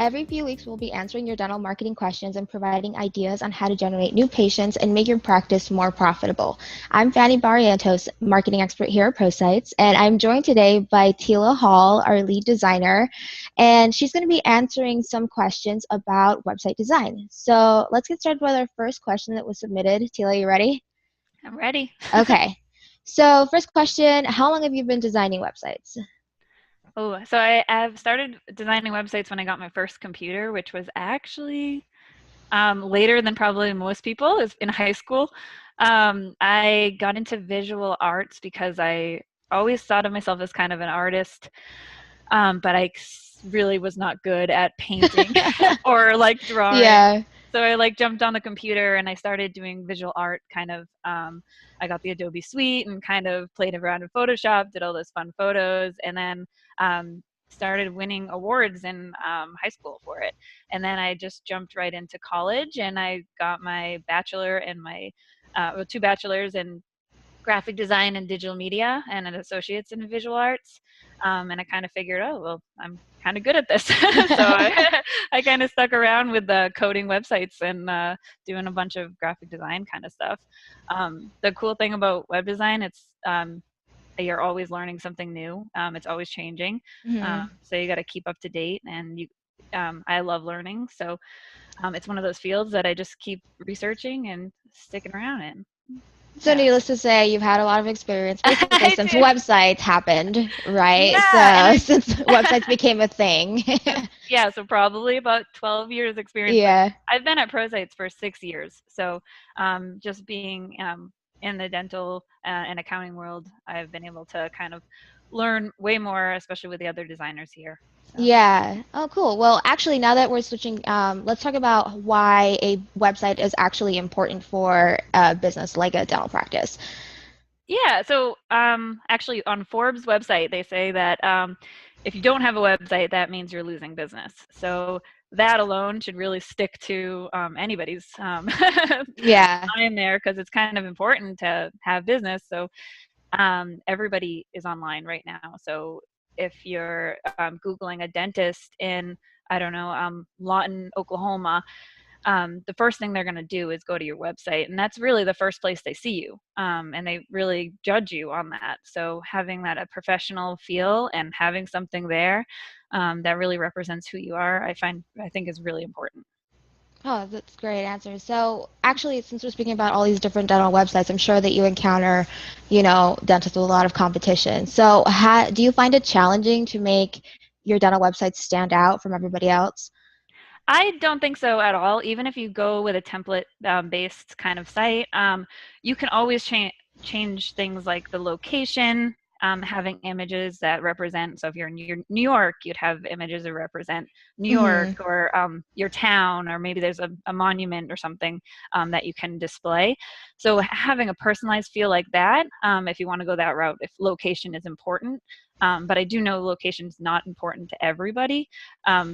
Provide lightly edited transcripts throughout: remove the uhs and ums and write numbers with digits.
every few weeks we'll be answering your dental marketing questions and providing ideas on how to generate new patients and make your practice more profitable. I'm Fanny Barrientos, marketing expert here at ProSites, and I'm joined today by Tila Hall, our lead designer, and she's going to be answering some questions about website design. So let's get started with our first question that was submitted. Tila, you ready? I'm ready. Okay. So first question, how long have you been designing websites? Oh, so I've started designing websites when I got my first computer, which was actually later than probably most people, is in high school. I got into visual arts because I always thought of myself as kind of an artist, but really was not good at painting or like drawing. Yeah. So I like jumped on the computer and I started doing visual art kind of. I got the Adobe Suite and kind of played around in Photoshop, did all those fun photos, and then started winning awards in high school for it. And then I just jumped right into college and I got my bachelor and two bachelors in graphic design and digital media and an associate's in visual arts. And I kind of figured, oh, well, I'm kind of good at this. So I kind of stuck around with coding websites and doing a bunch of graphic design kind of stuff. The cool thing about web design, you're always learning something new. It's always changing. Mhm. So you got to keep up to date and I love learning. So it's one of those fields that I just keep researching and sticking around in. So Yeah. needless to say, you've had a lot of experience basically I since do. websites happened, right? Yeah, and So since websites became a thing. so probably about 12 years experience, but Yeah. I've been at ProSites for 6 years. So just being in the dental and accounting world, I've been able to kind of learn way more, especially with the other designers here. So. Yeah. Oh, cool. Well, actually, now that we're switching, let's talk about why a website is actually important for a business like a dental practice. Yeah, so actually on Forbes' website, they say that if you don't have a website, that means you're losing business. So that alone should really stick to anybody's Yeah. mind there because it's kind of important to have business. So everybody is online right now. So if you're Googling a dentist in, I don't know, Lawton, Oklahoma, the first thing they're going to do is go to your website. And that's really the first place they see you. And they really judge you on that. So having that a professional feel and having something there that really represents who you are, I think is really important. Oh, that's a great answer. So, actually, since we're speaking about all these different dental websites, I'm sure that you encounter, dentists with a lot of competition. So, do you find it challenging to make your dental website stand out from everybody else? I don't think so at all. Even if you go with a template based kind of site, you can always change things like the location, having images that represent. So if you're in New York, you'd have images that represent New York Hmm. or your town, or maybe there's a monument or something that you can display. So having a personalized feel like that, if you want to go that route, if location is important. But I do know location is not important to everybody.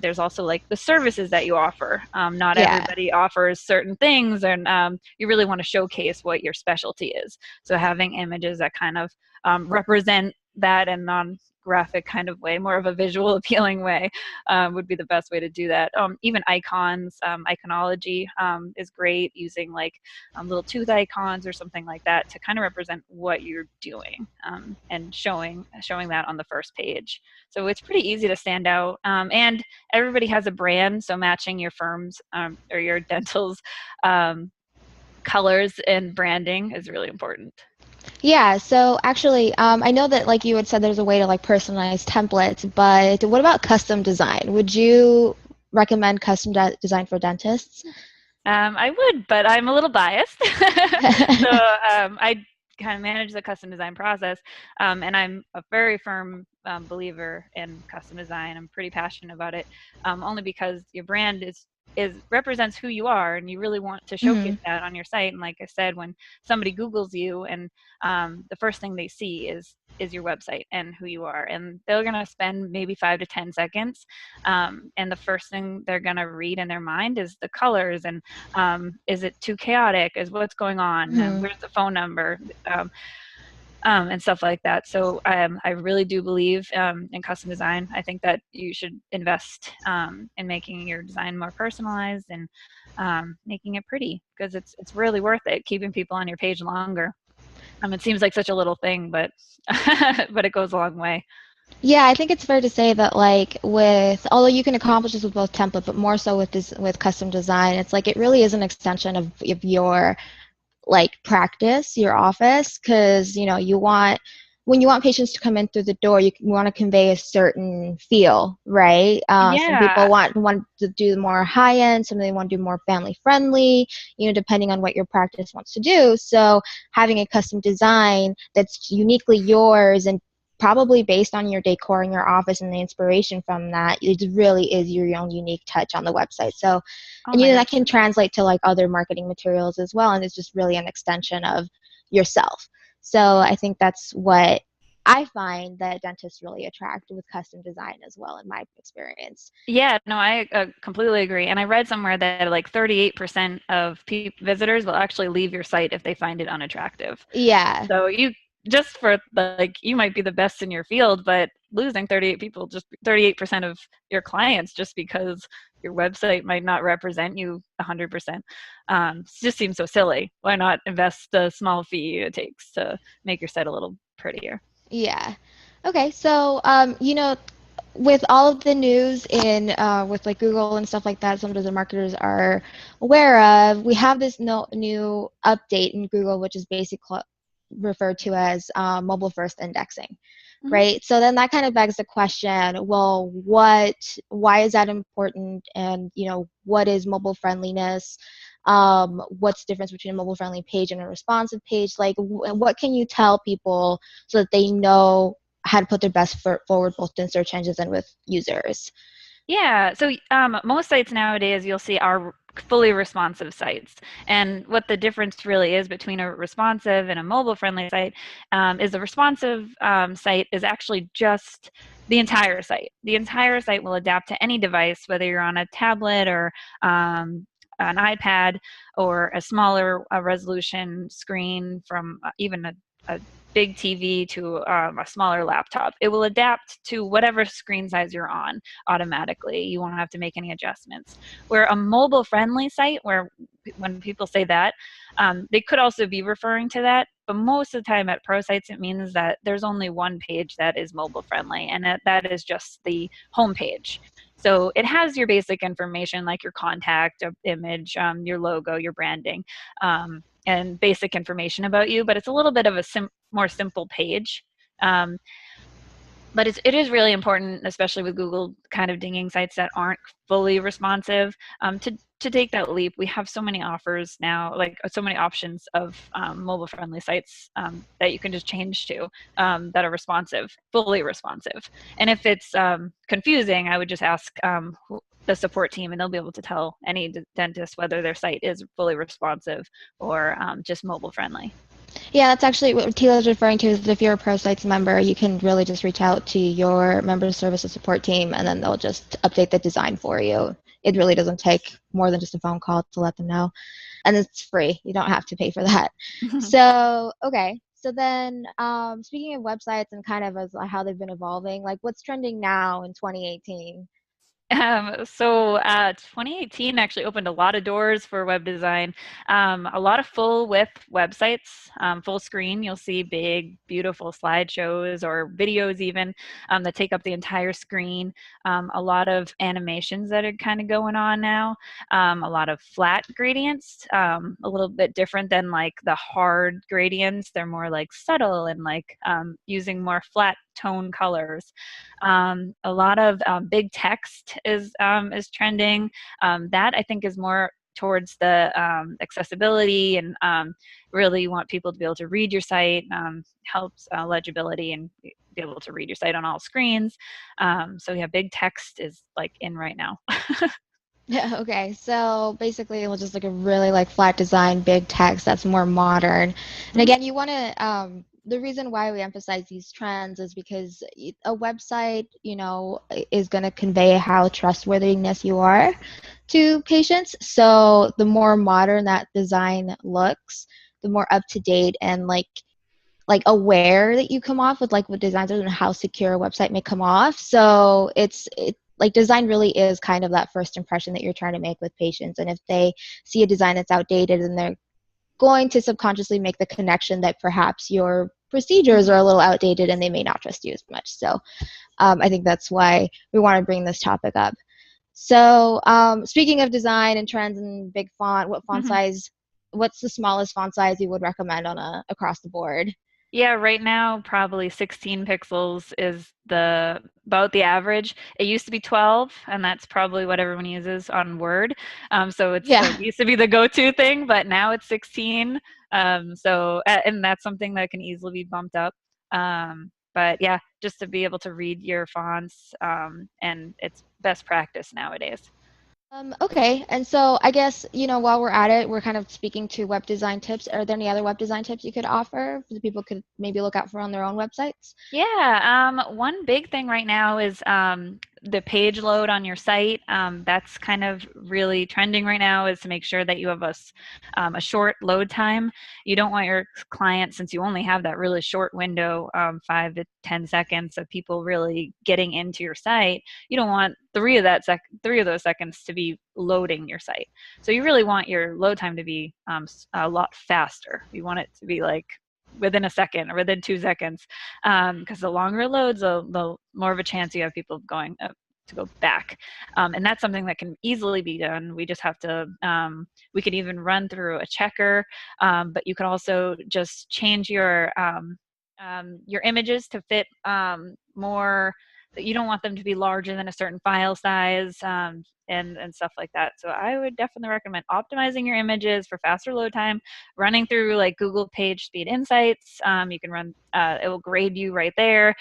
There's also like the services that you offer. Not Yeah. everybody offers certain things, and you really want to showcase what your specialty is. So having images that kind of represent that in non-graphic kind of way, more of a visual appealing way, would be the best way to do that. Even icons, iconology is great, using like little tooth icons or something like that to kind of represent what you're doing, and showing that on the first page. So it's pretty easy to stand out. And everybody has a brand, so matching your firm's or your dental's um, colors and branding is really important. Yeah, so actually, I know that like you had said there's a way to like personalize templates, but what about custom design? Would you recommend custom design for dentists? I would, but I'm a little biased. So I kind of manage the custom design process, and I'm a very firm believer in custom design. I'm pretty passionate about it, only because your brand is represents who you are, and you really want to showcase Hmm. that on your site. And like I said, when somebody Googles you, and the first thing they see is your website and who you are, and they're gonna spend maybe 5 to 10 seconds, and the first thing they're gonna read in their mind is the colors and is it too chaotic? Is what's going on? Hmm. Where's the phone number? Um, and stuff like that. So I really do believe in custom design. I think that you should invest in making your design more personalized and making it pretty, because it's really worth it, keeping people on your page longer. It seems like such a little thing, but but it goes a long way. Yeah, I think it's fair to say that like with although you can accomplish this with both template, but more so with this with custom design, it's like it really is an extension of your like practice, your office, because you know you want when you want patients to come in through the door, you want to convey a certain feel, right? Some people Yeah. want to do more high end, some they want to do more family friendly, you know, depending on what your practice wants to do. So having a custom design that's uniquely yours and probably based on your decor in your office and the inspiration from that, it really is your own unique touch on the website. So Oh and my you know that gosh. can translate to like other marketing materials as well, and it's just really an extension of yourself. So I think that's what I find that dentists really attract with custom design as well, in my experience. Yeah, no, I completely agree. And I read somewhere that like 38% of visitors will actually leave your site if they find it unattractive. Yeah, So you just for like you might be the best in your field, but losing 38 people, just 38% of your clients just because your website might not represent you 100%. Just seems so silly. Why not invest the small fee it takes to make your site a little prettier? yeah. Okay, so you know, with all of the news in with like Google and stuff like that, some of the marketers are aware of. We have this new update in Google, which is basically referred to as mobile first indexing, Mhm. right? So then that kind of begs the question, well, why is that important? And, you know, what is mobile friendliness? What's the difference between a mobile friendly page and a responsive page? Like, what can you tell people so that they know how to put their best foot forward both in search engines and with users? Yeah, so most sites nowadays you'll see are fully responsive sites. And what the difference really is between a responsive and a mobile friendly site is the responsive site is actually just the entire site. The entire site will adapt to any device, whether you're on a tablet or an iPad or a smaller resolution screen from even a big TV to a smaller laptop. It will adapt to whatever screen size you're on automatically. You won't have to make any adjustments. Where a mobile friendly site, where when people say that, they could also be referring to that. But most of the time at ProSites, it means that there's only one page that is mobile friendly, and that is just the home page. So it has your basic information like your contact image, your logo, your branding, and basic information about you, but it's a little bit of a more simple page. Um, but it is really important, especially with Google kind of dinging sites that aren't fully responsive, to take that leap. We have so many offers now, like so many options of mobile friendly sites that you can just change to that are responsive, fully responsive. And if it's confusing, I would just ask the support team, and they'll be able to tell any dentist whether their site is fully responsive or just mobile friendly. Yeah, that's actually what Tila's referring to is if you're a ProSites member, you can really just reach out to your member services support team and then they'll just update the design for you. It really doesn't take more than just a phone call to let them know. And it's free. You don't have to pay for that. So, okay. So then, speaking of websites and kind of as how they've been evolving, like what's trending now in 2018? 2018 actually opened a lot of doors for web design. A lot of full width websites, full screen. You'll see big, beautiful slideshows or videos even that take up the entire screen. A lot of animations that are kind of going on now. A lot of flat gradients, a little bit different than like the hard gradients. They're more like subtle and like using more flat tone colors. A lot of big text is trending. That I think is more towards the accessibility and really you want people to be able to read your site. Helps legibility and be able to read your site on all screens. So yeah, big text is like in right now. Yeah, okay. So basically, it was just like a really like flat design, big text that's more modern. And Mhm. again, you want to the reason why we emphasize these trends is because a website, you know, is going to convey how trustworthiness you are to patients. So the more modern that design looks, the more up to date and like aware that you come off with like with designers and how secure a website may come off. So like design really is kind of that first impression that you're trying to make with patients. And if they see a design that's outdated, and they're going to subconsciously make the connection that perhaps your procedures are a little outdated and they may not trust you as much. So I think that's why we want to bring this topic up. So speaking of design and trends and big font, what font size, what's the smallest font size you would recommend on a across the board? Yeah, right now probably 16 pixels is about the average. It used to be 12, and that's probably what everyone uses on Word. So it's Yeah. it used to be the go-to thing, but now it's 16. And that's something that can easily be bumped up. But yeah, just to be able to read your fonts, and it's best practice nowadays. Okay, and so I guess, while we're at it, we're kind of speaking to web design tips. Are there any other web design tips you could offer that people could maybe look out for on their own websites? Yeah, one big thing right now is the page load on your site. That's kind of really trending right now, is to make sure that you have a short load time. You don't want your client, since you only have that really short window, 5 to 10 seconds of people really getting into your site. You don't want three of those seconds to be loading your site. So you really want your load time to be a lot faster. You want it to be like within a second or within 2 seconds, because the longer it loads, the more of a chance you have people going to go back, and that's something that can easily be done. We just have to we could even run through a checker, but you can also just change your images to fit more. You don't want them to be larger than a certain file size, and stuff like that. So I would definitely recommend optimizing your images for faster load time, running through like Google Page Speed Insights. You can run, it will grade you right there.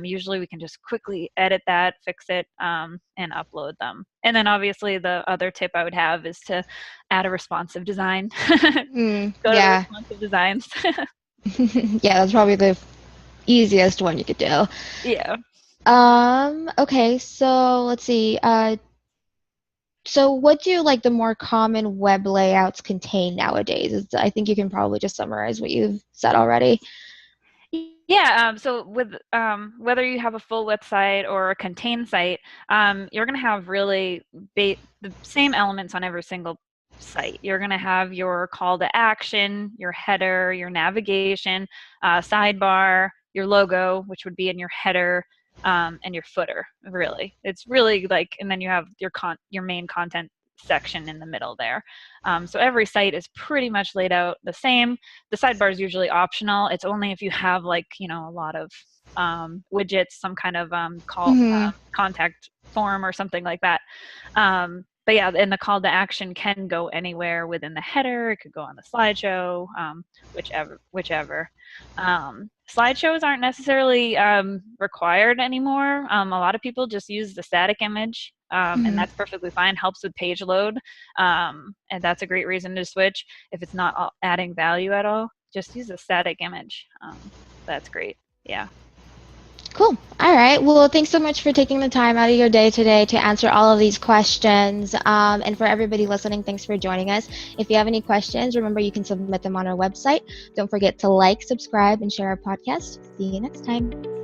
Usually we can just quickly edit that, fix it, and upload them. And then obviously the other tip I would have is to add a responsive design. Go to the Yeah. responsive designs. Yeah, that's probably the easiest one you could do. Yeah. Okay, so let's see. So what do like the more common web layouts contain nowadays? I think you can probably just summarize what you've said already. Yeah, so with whether you have a full website or a contained site, you're going to have really the same elements on every single site. You're going to have your call to action, your header, your navigation, sidebar, your logo, which would be in your header, and your footer. Really, it's really like, and then you have your main content section in the middle there. So every site is pretty much laid out the same. The sidebar is usually optional. It's only if you have like, a lot of widgets, some kind of Hmm. contact form or something like that. But yeah, and the call to action can go anywhere within the header. It could go on the slideshow, whichever. Slideshows aren't necessarily required anymore. A lot of people just use the static image, and Hmm. that's perfectly fine. Helps with page load, and that's a great reason to switch. If it's not adding value at all, just use a static image. That's great. Yeah. Cool. All right. Well, thanks so much for taking the time out of your day today to answer all of these questions. And for everybody listening, thanks for joining us. If you have any questions, remember you can submit them on our website. Don't forget to like, subscribe, and share our podcast. See you next time.